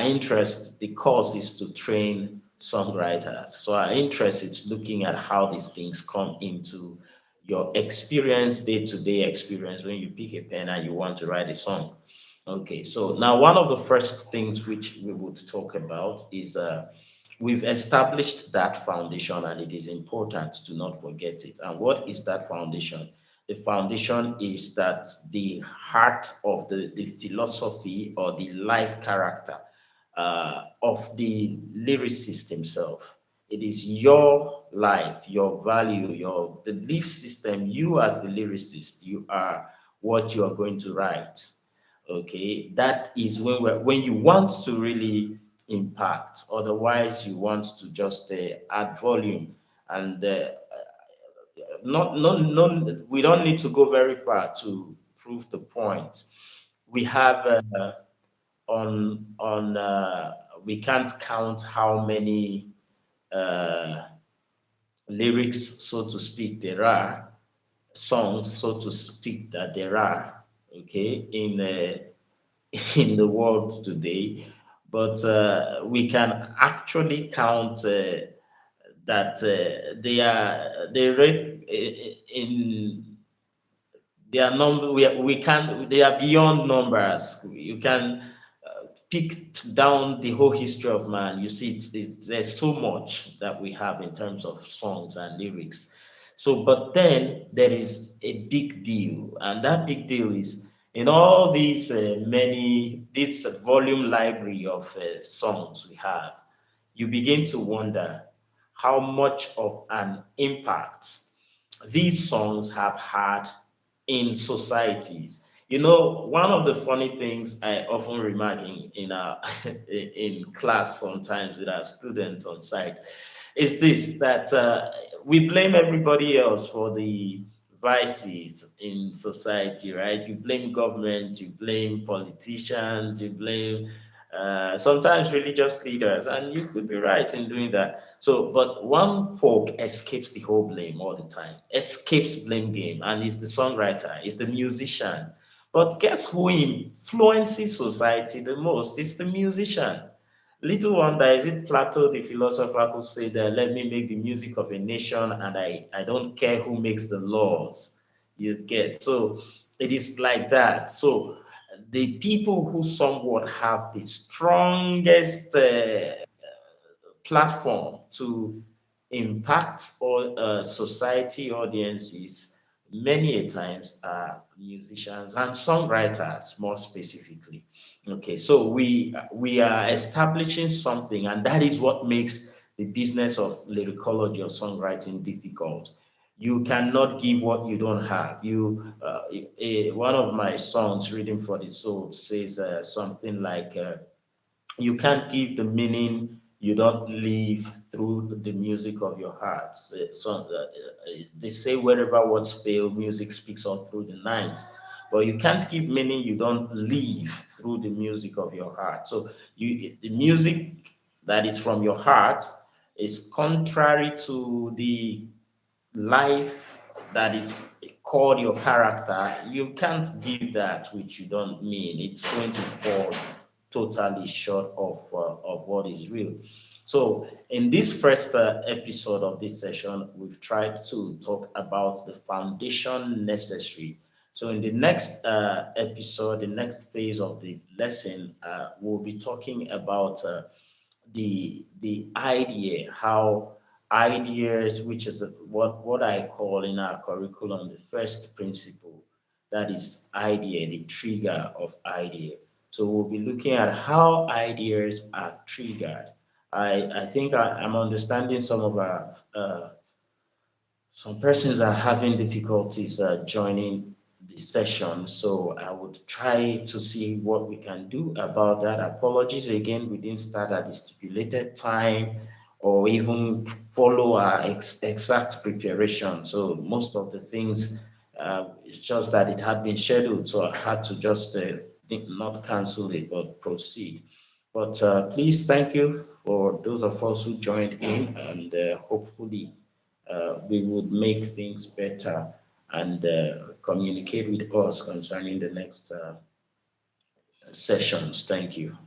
interest, the course is to train songwriters. So our interest is looking at how these things come into your experience, day-to-day experience when you pick a pen and you want to write a song. Okay, so now one of the first things which we would talk about is we've established that foundation, and it is important to not forget it. And what is that foundation? The foundation is that the heart of the philosophy or the life character of the lyricist himself. It is your life, your value, your belief system. You, as the lyricist, you are what you are going to write. Okay, that is when you want to really impact. Otherwise, you want to just add volume and not. We don't need to go very far to prove the point. We have on we can't count how many uh, lyrics, so to speak, there are songs, so to speak, that there are, okay, in the world today, but we can actually count that they rate in their number. We can They are beyond numbers. You can pick down the whole history of man. You see, there's so much that we have in terms of songs and lyrics. So, but then there is a big deal, and that big deal is in all these this volume library of songs we have. You begin to wonder how much of an impact these songs have had in societies. You know, one of the funny things I often remark in our in class sometimes with our students on site is this, that we blame everybody else for the vices in society, right? You blame government, you blame politicians, you blame sometimes religious leaders, and you could be right in doing that. So, but one folk escapes the whole blame all the time, escapes blame game, and is the songwriter, is the musician. But guess who influences society the most? It's the musician. Little wonder is it Plato the philosopher who said, let me make the music of a nation, and I don't care who makes the laws. You get. So it is like that. So the people who somewhat have the strongest platform to impact all society audiences many a times are musicians and songwriters more specifically. Okay, so we are establishing something, and that is what makes the business of lyricology or songwriting difficult. You cannot give what you don't have. One of my songs, Reading for the Soul, says something like you can't give the meaning you don't live through the music of your heart. They say wherever words fail, music speaks all through the night. But you can't give meaning you don't live through the music of your heart. So the music that is from your heart is contrary to the life that is called your character. You can't give that which you don't mean. It's going to fall totally short of what is real. So, in this first episode of this session, we've tried to talk about the foundation necessary. So, in the next episode, the next phase of the lesson, we'll be talking about the idea, how ideas, which is what I call in our curriculum the first principle, that is idea, the trigger of idea. So we'll be looking at how ideas are triggered. I think I'm understanding some of our some persons are having difficulties joining the session, so I would try to see what we can do about that. Apologies again, we didn't start at the stipulated time or even follow our exact preparation. So most of the things, it's just that it had been scheduled, so I had to just not cancel it but proceed. But please, thank you for those of us who joined in, and hopefully we would make things better and communicate with us concerning the next sessions. Thank you.